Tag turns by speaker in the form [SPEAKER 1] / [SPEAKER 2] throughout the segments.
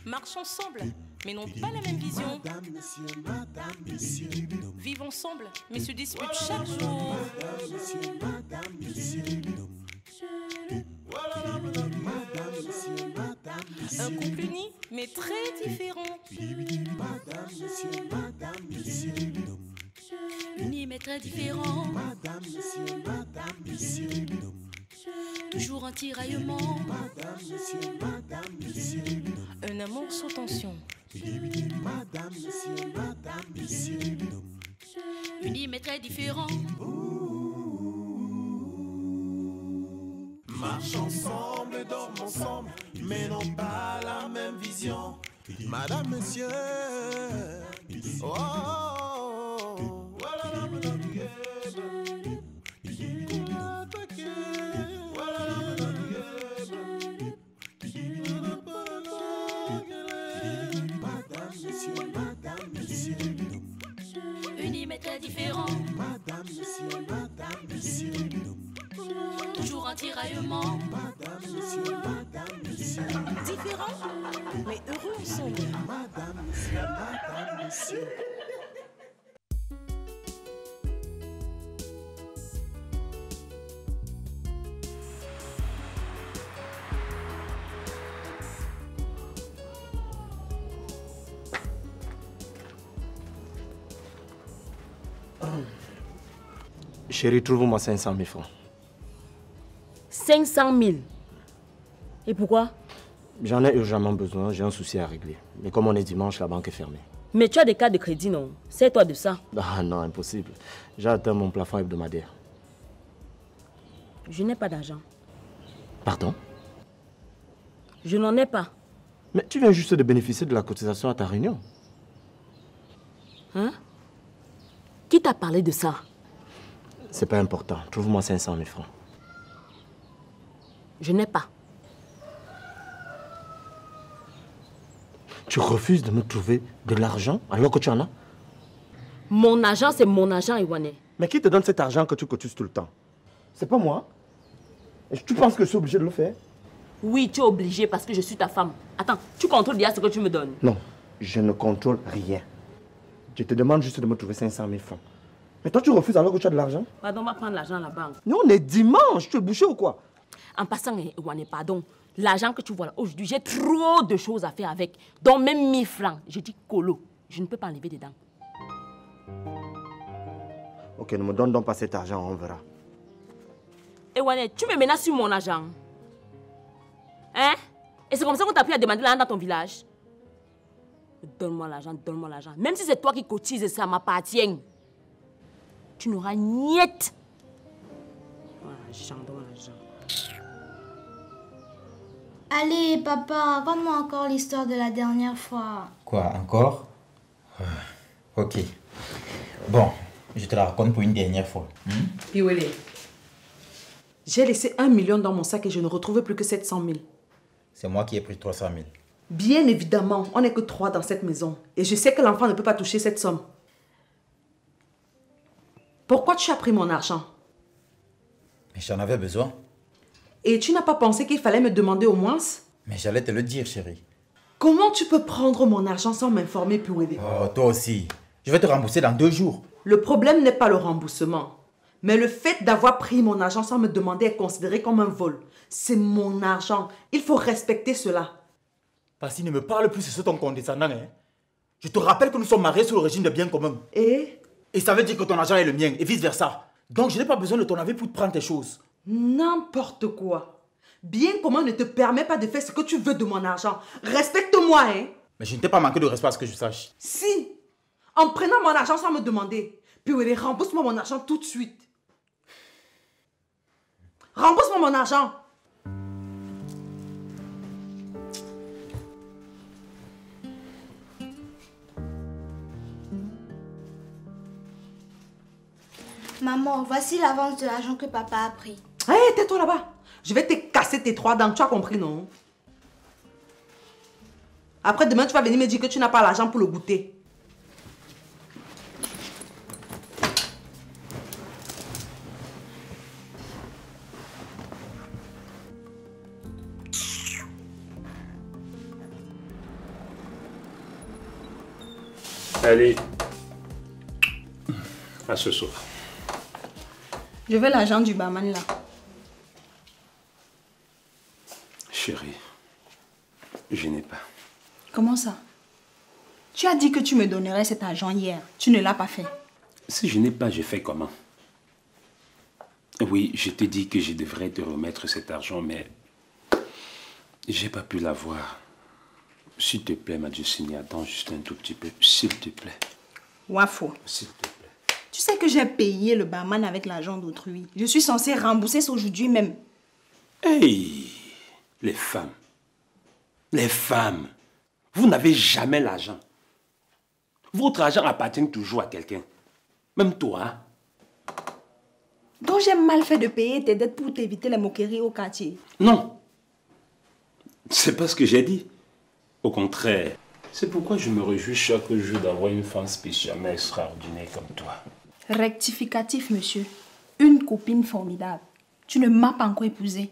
[SPEAKER 1] Marchent ensemble, mais n'ont pas la même vision. Vivent ensemble, mais se disputent chaque jour. Un couple uni, mais très différent. Uni, mais très différent. Toujours un tiraillement. Un amour sous tension. Unis mais très différents.
[SPEAKER 2] Marchent ensemble, dorment ensemble, mais n'ont pas la même vision. Madame, monsieur. Oh, oh, oh.
[SPEAKER 1] Unis mais très différents. Toujours un tiraillement. Différents, mais heureux ensemble.
[SPEAKER 3] Chérie, trouve-moi 500 000 francs.
[SPEAKER 4] 500 000. Et pourquoi?
[SPEAKER 3] J'en ai urgemment besoin, j'ai un souci à régler. Mais comme on est dimanche, la banque est fermée.
[SPEAKER 4] Mais tu as des cartes de crédit, non? C'est-toi de ça.
[SPEAKER 3] Ah non, impossible. J'ai atteint mon plafond hebdomadaire.
[SPEAKER 4] Je n'ai pas d'argent.
[SPEAKER 3] Pardon?
[SPEAKER 4] Je n'en ai pas.
[SPEAKER 3] Mais tu viens juste de bénéficier de la cotisation à ta réunion.
[SPEAKER 4] Hein? Qui t'a parlé de ça?
[SPEAKER 3] C'est pas important. Trouve-moi 500 000 francs.
[SPEAKER 4] Je n'ai pas.
[SPEAKER 3] Tu refuses de me trouver de l'argent alors que tu en as?
[SPEAKER 4] Mon argent, c'est mon argent, Iwane.
[SPEAKER 3] Mais qui te donne cet argent que tu cotises tout le temps? C'est pas moi. Et tu penses que je suis obligé de le faire?
[SPEAKER 4] Oui, tu es obligé parce que je suis ta femme. Attends, tu contrôles déjà ce que tu me donnes.
[SPEAKER 3] Non, je ne contrôle rien. Je te demande juste de me trouver 500 000 francs. Mais toi, tu refuses alors que tu as de l'argent?
[SPEAKER 4] Pardon, on va prendre l'argent à la banque.
[SPEAKER 3] Non, on est dimanche. Tu es bouché ou quoi?
[SPEAKER 4] En passant, Iwane, pardon. L'argent que tu vois là, aujourd'hui, j'ai trop de choses à faire avec. Donc même 1000 francs, je dis colo. Je ne peux pas enlever dedans.
[SPEAKER 3] Ok, ne me donne donc pas cet argent, on verra.
[SPEAKER 4] Iwane, tu me menaces sur mon argent. Hein? Et c'est comme ça qu'on t'a appris à demander l'argent dans ton village? Donne-moi l'argent, donne-moi l'argent. Même si c'est toi qui cotises, ça m'appartient. Tu n'auras niette. L'argent, donne-moi l'argent.
[SPEAKER 5] Allez, papa, raconte-moi encore l'histoire de la dernière fois.
[SPEAKER 6] Quoi, encore? Ok. Bon, je te la raconte pour une dernière fois.
[SPEAKER 7] Piwele, j'ai laissé 1 million dans mon sac et je ne retrouve plus que 700 000.
[SPEAKER 6] C'est moi qui ai pris 300 000.
[SPEAKER 7] Bien évidemment, on n'est que 3 dans cette maison. Et je sais que l'enfant ne peut pas toucher cette somme. Pourquoi tu as pris mon argent?
[SPEAKER 6] Mais j'en avais besoin.
[SPEAKER 7] Et tu n'as pas pensé qu'il fallait me demander au moins?
[SPEAKER 6] Mais j'allais te le dire, chérie.
[SPEAKER 7] Comment tu peux prendre mon argent sans m'informer, Piwele?
[SPEAKER 6] Oh, toi aussi. Je vais te rembourser dans 2 jours.
[SPEAKER 7] Le problème n'est pas le remboursement. Mais le fait d'avoir pris mon argent sans me demander est considéré comme un vol. C'est mon argent. Il faut respecter cela.
[SPEAKER 8] Parce ne me parle plus, c'est ton condescendant. Hein? Je te rappelle que nous sommes mariés sous le régime de biens communs.
[SPEAKER 7] Et
[SPEAKER 8] ça veut dire que ton argent est le mien, et vice-versa. Donc je n'ai pas besoin de ton avis pour te prendre tes choses.
[SPEAKER 7] n'importe quoi. Bien commun ne te permet pas de faire ce que tu veux de mon argent. Respecte-moi, hein.
[SPEAKER 8] Mais je ne t'ai pas manqué de respect à ce que je sache.
[SPEAKER 7] Si, en prenant mon argent sans me demander. Puis oui, rembourse-moi mon argent tout de suite. Rembourse-moi mon argent.
[SPEAKER 5] Maman, voici l'avance de l'argent que papa a pris.
[SPEAKER 7] Hé, hey, tais-toi là-bas. Je vais te casser tes 3 dents, tu as compris, non? Après, demain, tu vas venir me dire que tu n'as pas l'argent pour le goûter.
[SPEAKER 9] Allez. À ce soir.
[SPEAKER 10] Je veux l'argent du barman là.
[SPEAKER 9] Chérie, je n'ai pas.
[SPEAKER 10] Comment ça? Tu as dit que tu me donnerais cet argent hier. Tu ne l'as pas fait.
[SPEAKER 9] Si je n'ai pas, je fais comment? Oui, je t'ai dit que je devrais te remettre cet argent, mais j'ai pas pu l'avoir. S'il te plaît, Madjusini, attends juste un tout petit peu. S'il te plaît.
[SPEAKER 10] Wafo.
[SPEAKER 9] S'il te plaît.
[SPEAKER 10] Tu sais que j'ai payé le barman avec l'argent d'autrui. Je suis censée rembourser ça aujourd'hui même.
[SPEAKER 9] Hey! Les femmes. Les femmes. Vous n'avez jamais l'argent. Votre argent appartient toujours à quelqu'un. Même toi. Hein?
[SPEAKER 10] Donc j'ai mal fait de payer tes dettes pour t'éviter les moqueries au quartier.
[SPEAKER 9] Non. C'est pas ce que j'ai dit. Au contraire. C'est pourquoi je me réjouis chaque jour d'avoir une femme spécialement extraordinaire comme toi.
[SPEAKER 10] Rectificatif, monsieur. Une copine formidable. Tu ne m'as pas encore épousée.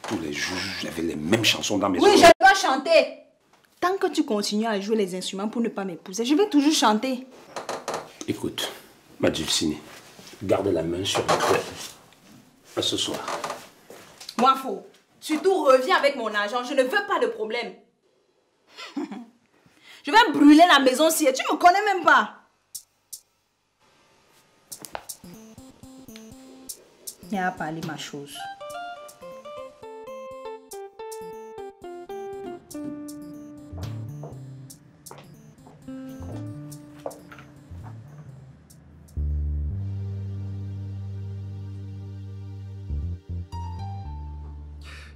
[SPEAKER 9] Tous les jours, j'avais les mêmes chansons dans mes oreilles.
[SPEAKER 10] Oui, je dois chanter. Tant que tu continues à jouer les instruments pour ne pas m'épouser, je vais toujours chanter.
[SPEAKER 9] Écoute, Madjusini, garde la main sur la tête. À ce soir.
[SPEAKER 10] Moi, faux. Surtout, reviens avec mon argent. Je ne veux pas de problème. Je vais brûler la maison si tu me connais même pas. Il a parlé ma chose.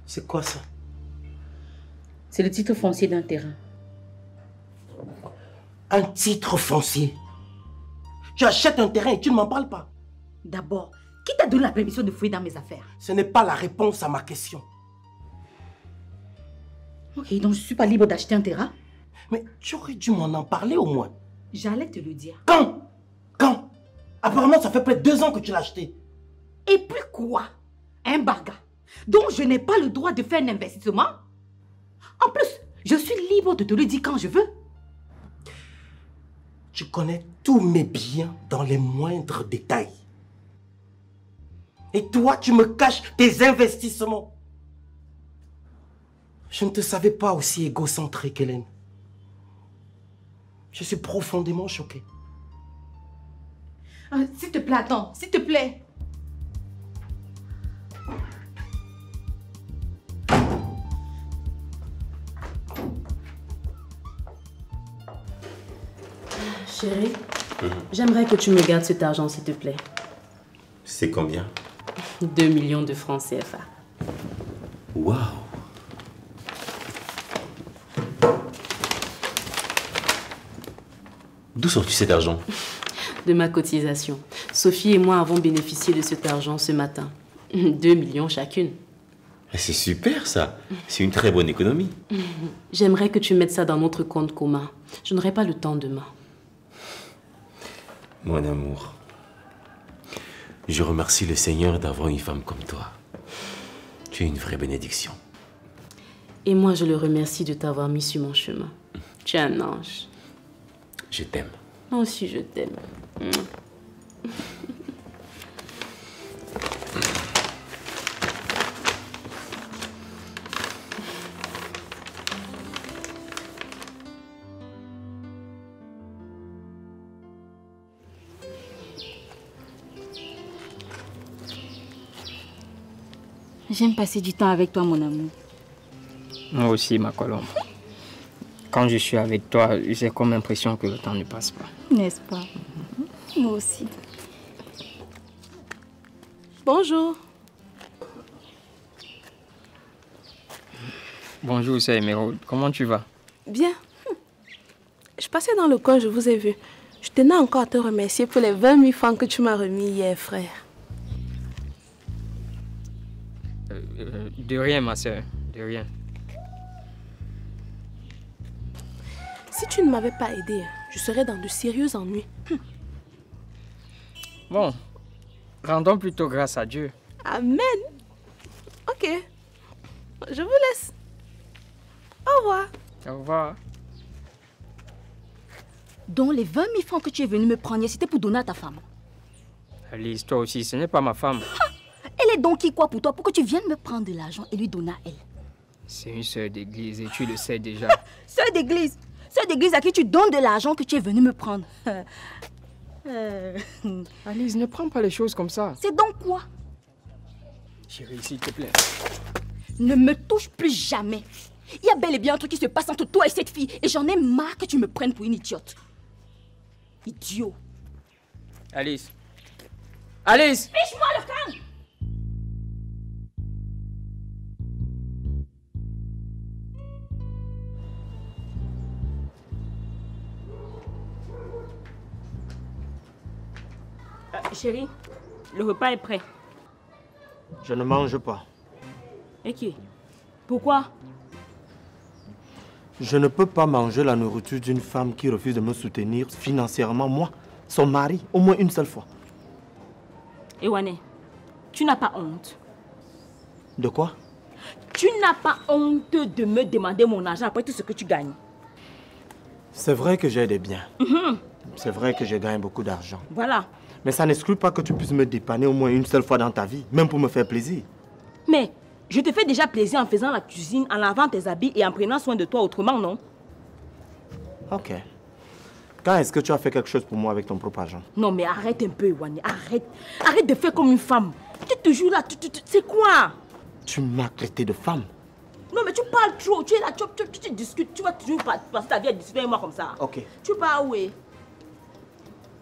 [SPEAKER 11] C'est quoi ça?
[SPEAKER 12] C'est le titre foncier d'un terrain.
[SPEAKER 11] Un titre foncier? Tu achètes un terrain et tu ne m'en parles pas?
[SPEAKER 12] D'abord, qui t'a donné la permission de fouiller dans mes affaires?
[SPEAKER 11] Ce n'est pas la réponse à ma question.
[SPEAKER 12] Ok, donc je ne suis pas libre d'acheter un terrain?
[SPEAKER 11] Mais tu aurais dû m'en parler au moins.
[SPEAKER 12] J'allais te le dire.
[SPEAKER 11] Quand? Quand? Apparemment, ça fait près de 2 ans que tu l'as acheté.
[SPEAKER 12] Et puis quoi? Un baga. Donc je n'ai pas le droit de faire un investissement? En plus, je suis libre de te le dire quand je veux.
[SPEAKER 11] Tu connais tous mes biens dans les moindres détails. Et toi, tu me caches tes investissements. Je ne te savais pas aussi égocentrique, Hélène. Je suis profondément choqué.
[SPEAKER 12] S'il te plaît, attends, s'il te plaît.
[SPEAKER 4] Chérie, j'aimerais que tu me gardes cet argent, s'il te plaît.
[SPEAKER 13] C'est combien?
[SPEAKER 4] 2 millions de francs CFA.
[SPEAKER 13] Waouh! D'où sors-tu cet argent?
[SPEAKER 4] De ma cotisation. Sophie et moi avons bénéficié de cet argent ce matin. 2 millions chacune.
[SPEAKER 13] C'est super ça. C'est une très bonne économie.
[SPEAKER 4] J'aimerais que tu mettes ça dans notre compte commun. Je n'aurai pas le temps demain.
[SPEAKER 13] Mon amour, je remercie le Seigneur d'avoir une femme comme toi. Tu es une vraie bénédiction.
[SPEAKER 4] Et moi, je le remercie de t'avoir mis sur mon chemin. Tu es un ange.
[SPEAKER 13] Je t'aime.
[SPEAKER 4] Moi aussi, je t'aime.
[SPEAKER 5] J'aime passer du temps avec toi, mon amour.
[SPEAKER 14] Moi aussi, ma colombe. Quand je suis avec toi, j'ai comme l'impression que le temps ne passe pas.
[SPEAKER 5] N'est-ce pas? Moi aussi.
[SPEAKER 1] Bonjour.
[SPEAKER 14] Bonjour, c'est Émeraude. Comment tu vas?
[SPEAKER 1] Bien. Je passais dans le coin, je vous ai vu. Je tenais encore à te remercier pour les 20 000 francs que tu m'as remis hier, frère.
[SPEAKER 14] De rien, ma soeur. De rien.
[SPEAKER 1] Si tu ne m'avais pas aidé, je serais dans de sérieux ennuis.
[SPEAKER 14] Bon, rendons plutôt grâce à Dieu.
[SPEAKER 1] Amen. Ok. Je vous laisse. Au revoir.
[SPEAKER 14] Au revoir.
[SPEAKER 12] Donc les 20 000 francs que tu es venu me prendre, c'était pour donner à ta femme.
[SPEAKER 14] Alice, toi aussi, ce n'est pas ma femme.
[SPEAKER 12] Elle est donc qui quoi pour toi, pour que tu viennes me prendre de l'argent et lui donner à elle?
[SPEAKER 14] C'est une sœur d'église et tu le sais déjà.
[SPEAKER 12] Sœur d'église? Sœur d'église à qui tu donnes de l'argent que tu es venu me prendre.
[SPEAKER 14] Alice, ne prends pas les choses comme ça.
[SPEAKER 12] C'est donc quoi?
[SPEAKER 14] Chérie, s'il te plaît.
[SPEAKER 12] Ne me touche plus jamais. Il y a bel et bien un truc qui se passe entre toi et cette fille et j'en ai marre que tu me prennes pour une idiote. Idiot.
[SPEAKER 14] Alice. Alice!
[SPEAKER 12] Fiche-moi le camp!
[SPEAKER 4] Chérie, le repas est prêt.
[SPEAKER 3] Je ne mange pas.
[SPEAKER 4] Et qui? Pourquoi?
[SPEAKER 3] Je ne peux pas manger la nourriture d'une femme qui refuse de me soutenir financièrement, moi, son mari, au moins une seule fois.
[SPEAKER 4] Ewane, tu n'as pas honte?
[SPEAKER 3] De quoi?
[SPEAKER 4] Tu n'as pas honte de me demander mon argent après tout ce que tu gagnes?
[SPEAKER 3] C'est vrai que j'ai des biens. C'est vrai que je gagne beaucoup d'argent.
[SPEAKER 4] Voilà.
[SPEAKER 3] Mais ça n'exclut pas que tu puisses me dépanner au moins une seule fois dans ta vie, même pour me faire plaisir.
[SPEAKER 4] Mais je te fais déjà plaisir en faisant la cuisine, en lavant tes habits et en prenant soin de toi autrement, non?
[SPEAKER 3] Ok. Quand est-ce que tu as fait quelque chose pour moi avec ton propre argent?
[SPEAKER 4] Non mais arrête un peu, Ewane, arrête. Arrête de faire comme une femme. Tu es toujours là, c'est quoi?
[SPEAKER 3] Tu m'as traité de femme.
[SPEAKER 4] Non mais tu parles trop, tu es là, tu discutes, tu vas toujours passer ta vie à discuter avec moi comme ça.
[SPEAKER 3] Ok.
[SPEAKER 4] Tu pars où?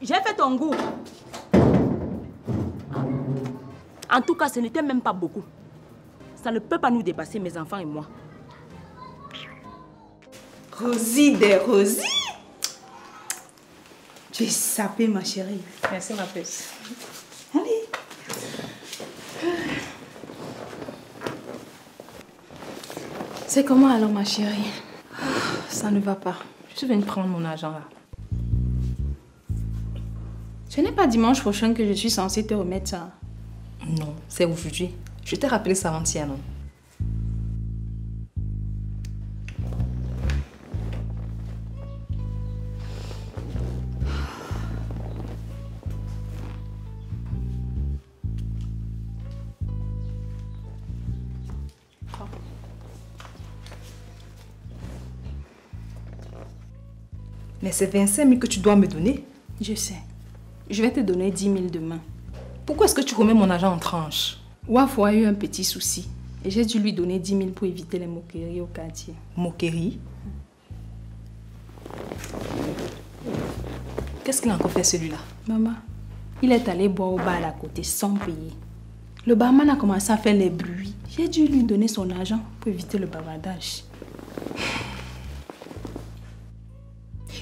[SPEAKER 4] J'ai fait ton goût. En tout cas, ce n'était même pas beaucoup. Ça ne peut pas nous dépasser, mes enfants et moi.
[SPEAKER 10] Rosie des Rosie. Tu es sapée, ma chérie. Merci, ma puce. Allez. C'est comment alors, ma chérie? Ça ne va pas. Je suis venue prendre mon argent là. Ce n'est pas dimanche prochain que je suis censée te remettre ça.
[SPEAKER 15] Non, c'est aujourd'hui. Je t'ai rappelé ça avant-hier, non? Mais c'est 25 000 que tu dois me donner.
[SPEAKER 10] Je sais. Je vais te donner 10 000 demain.
[SPEAKER 15] Pourquoi est-ce que tu remets mon argent en tranches?
[SPEAKER 10] Wafo a eu un petit souci. Et j'ai dû lui donner 10 000 pour éviter les moqueries au quartier.
[SPEAKER 15] Moqueries? Qu'est-ce qu'il a encore fait celui-là?
[SPEAKER 10] Maman, il est allé boire au bar à côté sans payer. Le barman a commencé à faire les bruits. J'ai dû lui donner son argent pour éviter le bavardage.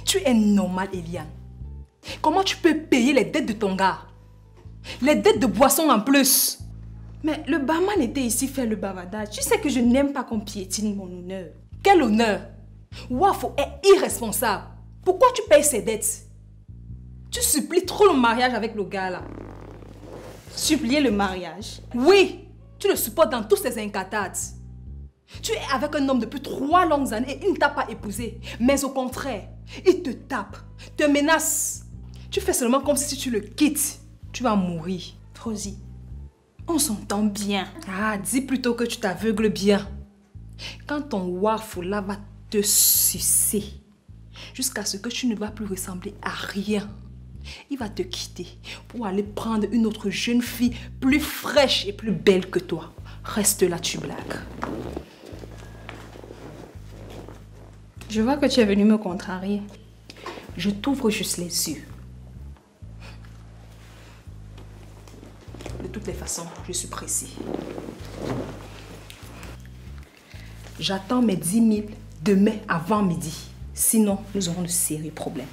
[SPEAKER 15] Tu es normal, Eliane. Comment tu peux payer les dettes de ton gars? Les dettes de boisson en plus.
[SPEAKER 10] Mais le barman était ici faire le bavardage. Tu sais que je n'aime pas qu'on piétine mon honneur.
[SPEAKER 15] Quel honneur? Wafo est irresponsable. Pourquoi tu payes ses dettes? Tu supplies trop le mariage avec le gars là.
[SPEAKER 10] Supplier le mariage?
[SPEAKER 15] Oui, tu le supportes dans tous ses incatades. Tu es avec un homme depuis 3 longues années et il ne t'a pas épousé. Mais au contraire, il te tape, te menace. Tu fais seulement comme si tu le quittes. Tu vas mourir.
[SPEAKER 10] Rosie, on s'entend bien.
[SPEAKER 15] Ah, dis plutôt que tu t'aveugles bien. Quand ton wafo là va te sucer, jusqu'à ce que tu ne vas plus ressembler à rien, il va te quitter pour aller prendre une autre jeune fille plus fraîche et plus belle que toi. Reste là, tu blagues.
[SPEAKER 10] Je vois que tu es venu me contrarier.
[SPEAKER 15] Je t'ouvre juste les yeux. De toutes les façons, je suis pressée. J'attends mes 10 000 demain avant midi. Sinon, nous aurons de sérieux problèmes.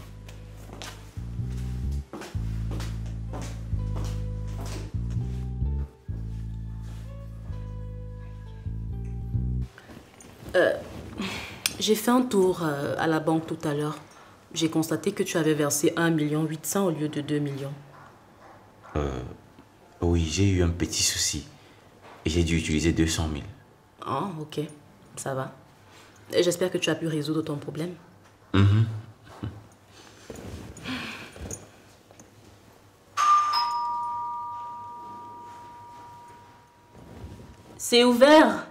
[SPEAKER 16] J'ai fait un tour à la banque tout à l'heure. J'ai constaté que tu avais versé 1 800 000 au lieu de 2 millions.
[SPEAKER 13] Oui, j'ai eu un petit souci. Et j'ai dû utiliser 200 000.
[SPEAKER 16] Ah, ok. Ça va. J'espère que tu as pu résoudre ton problème. C'est ouvert.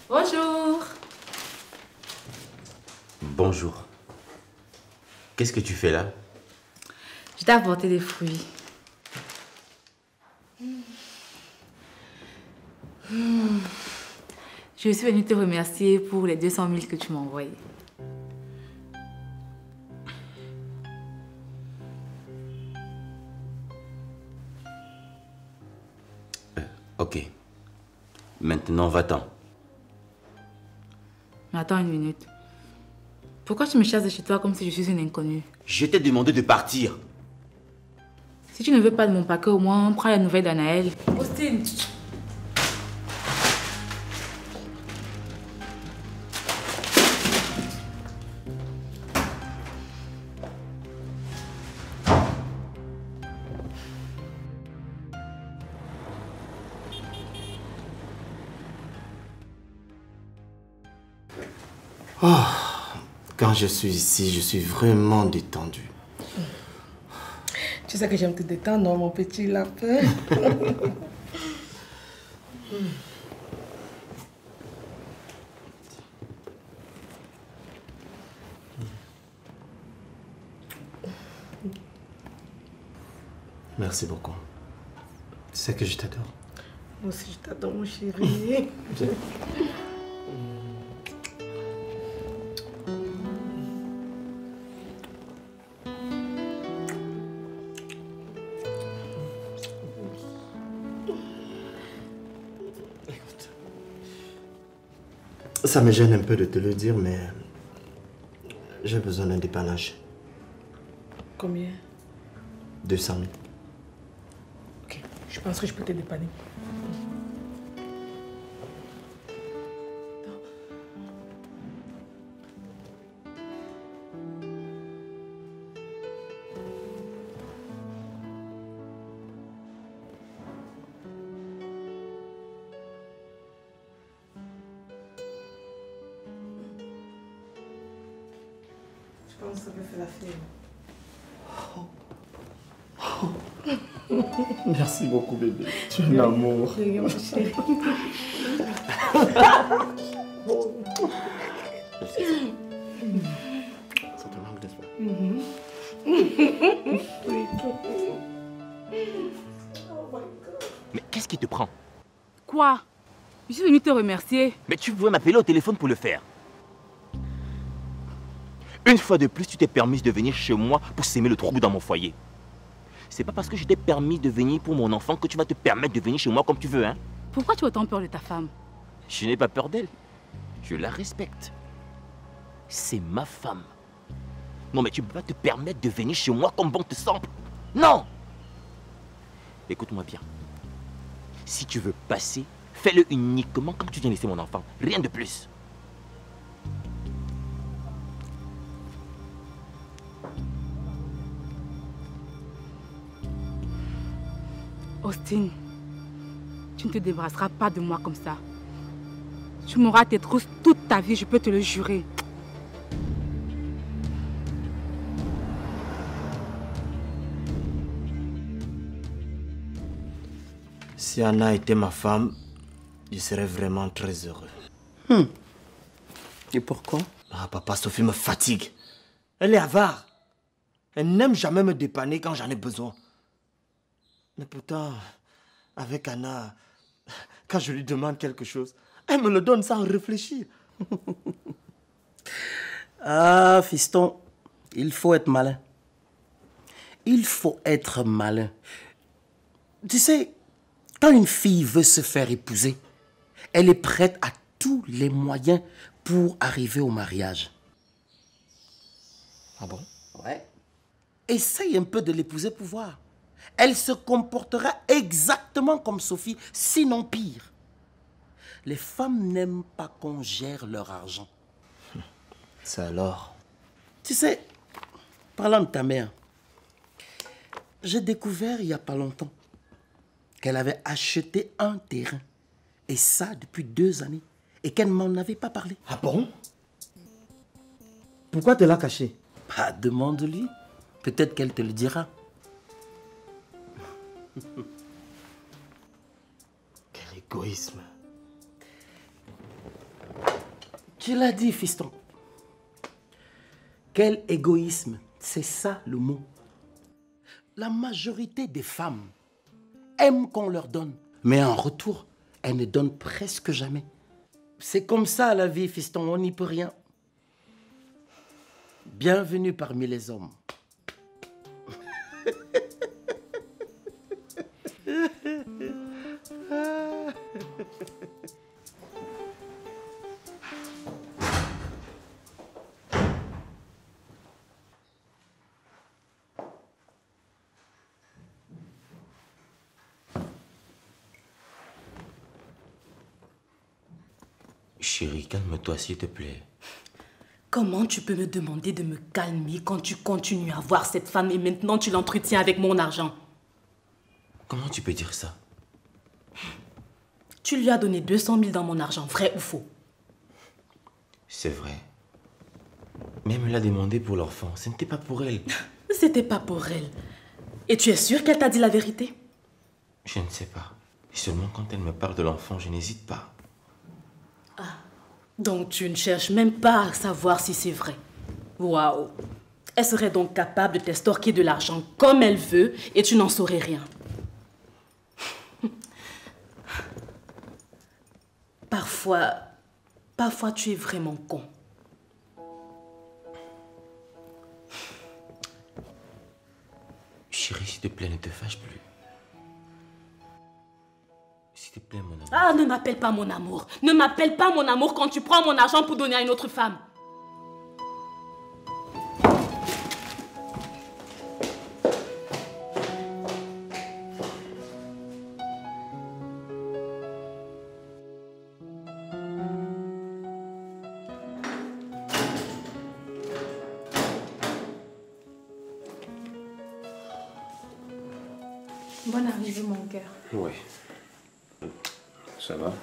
[SPEAKER 16] Bonjour.
[SPEAKER 13] Bonjour. Qu'est-ce que tu fais là?
[SPEAKER 16] Je t'ai apporté des fruits. Je suis venue te remercier pour les 200 000 que tu m'as envoyés.
[SPEAKER 13] Ok. Maintenant, va-t'en.
[SPEAKER 16] Mais attends une minute. Pourquoi tu me chasses de chez toi comme si je suis une inconnue?
[SPEAKER 13] Je t'ai demandé de partir.
[SPEAKER 16] Si tu ne veux pas de mon paquet, au moins prends la nouvelle d'Anaël. Austin!
[SPEAKER 11] Oh, quand je suis ici, je suis vraiment détendu.
[SPEAKER 17] Tu sais que j'aime te détendre, non, mon petit lapin?
[SPEAKER 11] Merci beaucoup. Tu sais que je t'adore.
[SPEAKER 17] Moi aussi, je t'adore, mon chéri.
[SPEAKER 11] Ça me gêne un peu de te le dire, mais j'ai besoin d'un dépannage.
[SPEAKER 17] Combien?
[SPEAKER 11] 200 000.
[SPEAKER 17] Ok, je pense que je peux te dépanner. Je pense que ça peut faire l'affaire.
[SPEAKER 3] Merci beaucoup, bébé. Tu es un amour.
[SPEAKER 17] Rien, mon chéri.
[SPEAKER 11] Ça te manque, n'est-ce pas?
[SPEAKER 17] Oui.
[SPEAKER 18] Mais qu'est-ce qui te prend?
[SPEAKER 16] Quoi? Je suis venue te remercier.
[SPEAKER 18] Mais tu pouvais m'appeler au téléphone pour le faire. Une fois de plus, tu t'es permise de venir chez moi pour s'aimer le trouble dans mon foyer. C'est pas parce que je t'ai permis de venir pour mon enfant que tu vas te permettre de venir chez moi comme tu veux, hein?
[SPEAKER 16] Pourquoi tu as autant peur de ta femme?
[SPEAKER 18] Je n'ai pas peur d'elle. Je la respecte. C'est ma femme. Non, mais tu ne peux pas te permettre de venir chez moi comme bon te semble. Non! Écoute-moi bien. Si tu veux passer, fais-le uniquement comme tu viens laisser mon enfant. Rien de plus.
[SPEAKER 16] Austin, tu ne te débarrasseras pas de moi comme ça. Tu m'auras tes trousses toute ta vie, je peux te le jurer.
[SPEAKER 11] Si Anna était ma femme, je serais vraiment très heureux. Et pourquoi? Ah, papa, Sophie me fatigue. Elle est avare. Elle n'aime jamais me dépanner quand j'en ai besoin. Mais pourtant, avec Anna, quand je lui demande quelque chose, elle me le donne sans réfléchir.
[SPEAKER 19] Ah, fiston, il faut être malin. Il faut être malin. Tu sais, quand une fille veut se faire épouser, elle est prête à tous les moyens pour arriver au mariage.
[SPEAKER 11] Ah bon?
[SPEAKER 19] Ouais. Essaye un peu de l'épouser pour voir. Elle se comportera exactement comme Sophie, sinon pire. Les femmes n'aiment pas qu'on gère leur argent.
[SPEAKER 11] C'est alors?
[SPEAKER 19] Tu sais, parlant de ta mère, j'ai découvert il n'y a pas longtemps qu'elle avait acheté un terrain. Et ça depuis 2 années. Et qu'elle ne m'en avait pas parlé.
[SPEAKER 11] Ah bon? Pourquoi te l'as caché?
[SPEAKER 19] Bah, demande-lui. Peut-être qu'elle te le dira.
[SPEAKER 11] Quel égoïsme.
[SPEAKER 19] Tu l'as dit, fiston. Quel égoïsme. C'est ça le mot. La majorité des femmes aiment qu'on leur donne. Mais en retour, elles ne donnent presque jamais. C'est comme ça la vie, fiston. On n'y peut rien. Bienvenue parmi les hommes.
[SPEAKER 13] Chérie, calme-toi s'il te plaît.
[SPEAKER 15] Comment tu peux me demander de me calmer quand tu continues à voir cette femme et maintenant tu l'entretiens avec mon argent?
[SPEAKER 13] Comment tu peux dire ça?
[SPEAKER 15] Tu lui as donné 200 000 dans mon argent, vrai ou faux?
[SPEAKER 13] C'est vrai. Mais elle me l'a demandé pour l'enfant. Ce n'était pas pour elle.
[SPEAKER 15] C'était pas pour elle. Et tu es sûr qu'elle t'a dit la vérité?
[SPEAKER 13] Je ne sais pas. Et seulement quand elle me parle de l'enfant, je n'hésite pas.
[SPEAKER 15] Donc tu ne cherches même pas à savoir si c'est vrai. Waouh! Elle serait donc capable de t'extorquer de l'argent comme elle veut et tu n'en saurais rien. Parfois tu es vraiment con.
[SPEAKER 13] Chérie, s'il te plaît, ne te fâche plus. S'il te plaît, mon amour.
[SPEAKER 15] Ah, ne m'appelle pas mon amour. Ne m'appelle pas mon amour quand tu prends mon argent pour donner à une autre femme.
[SPEAKER 10] Bonne arrivée, mon cœur.
[SPEAKER 9] Oui. Ça va?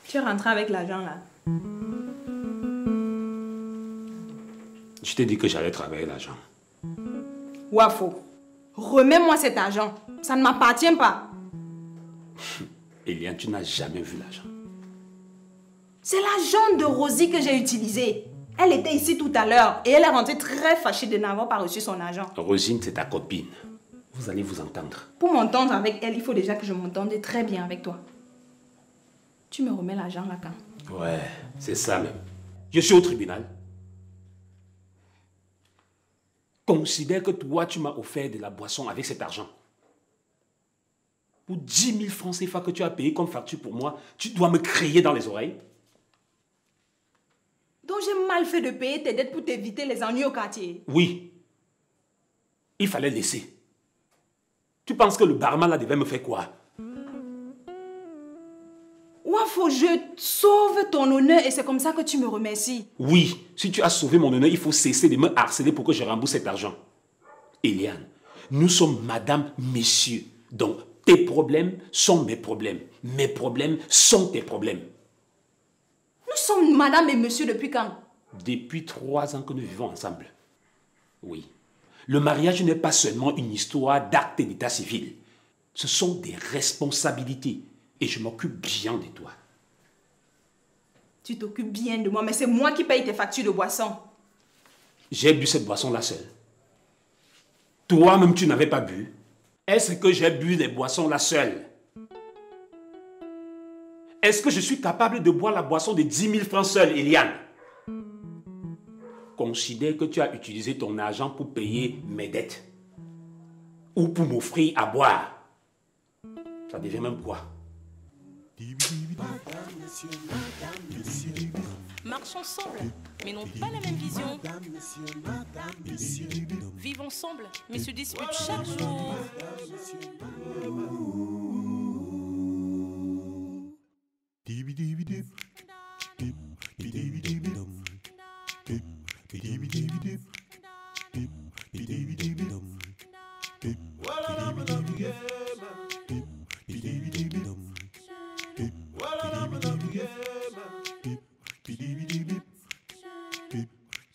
[SPEAKER 10] Tu es rentré avec l'argent là.
[SPEAKER 9] Je t'ai dit que j'allais travailler l'argent.
[SPEAKER 10] Wafo, remets-moi cet argent. Ça ne m'appartient pas.
[SPEAKER 9] Eliane, tu n'as jamais vu l'argent.
[SPEAKER 10] C'est l'argent de Rosie que j'ai utilisé. Elle était ici tout à l'heure et elle est rentrée très fâchée de n'avoir pas reçu son argent.
[SPEAKER 9] Rosine, c'est ta copine. Vous allez vous entendre.
[SPEAKER 10] Pour m'entendre avec elle, il faut déjà que je m'entende très bien avec toi. Tu me remets l'argent là quand?
[SPEAKER 9] Ouais, c'est ça même. Je suis au tribunal. Considère que toi, tu m'as offert de la boisson avec cet argent. Pour 10 000 francs CFA que tu as payé comme facture pour moi, tu dois me crier dans les oreilles.
[SPEAKER 10] Donc j'ai mal fait de payer tes dettes pour t'éviter les ennuis au quartier.
[SPEAKER 9] Oui. Il fallait laisser. Tu penses que le barman là devait me faire quoi?
[SPEAKER 10] Wafo, je sauve ton honneur et c'est comme ça que tu me remercies.
[SPEAKER 9] Oui, si tu as sauvé mon honneur, il faut cesser de me harceler pour que je rembourse cet argent. Eliane, nous sommes madame, messieurs. Donc, tes problèmes sont mes problèmes. Mes problèmes sont tes problèmes.
[SPEAKER 10] Nous sommes madame et monsieur depuis quand?
[SPEAKER 9] Depuis 3 ans que nous vivons ensemble. Oui. Le mariage n'est pas seulement une histoire d'acte d'état civil. Ce sont des responsabilités. Et je m'occupe bien de toi.
[SPEAKER 10] Tu t'occupes bien de moi, mais c'est moi qui paye tes factures de boisson.
[SPEAKER 9] J'ai bu cette boisson-là seule. Toi-même, tu n'avais pas bu. Est-ce que j'ai bu les boissons-là seule? Est-ce que je suis capable de boire la boisson de 10 000 francs seule, Eliane? Considère que tu as utilisé ton argent pour payer mes dettes. Ou pour m'offrir à boire. Ça devient même quoi?
[SPEAKER 20] Marchons ensemble, mais n'ont pas la même vision. Vivent ensemble, mais se disputent chaque jour.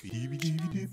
[SPEAKER 2] Bidibidibidip.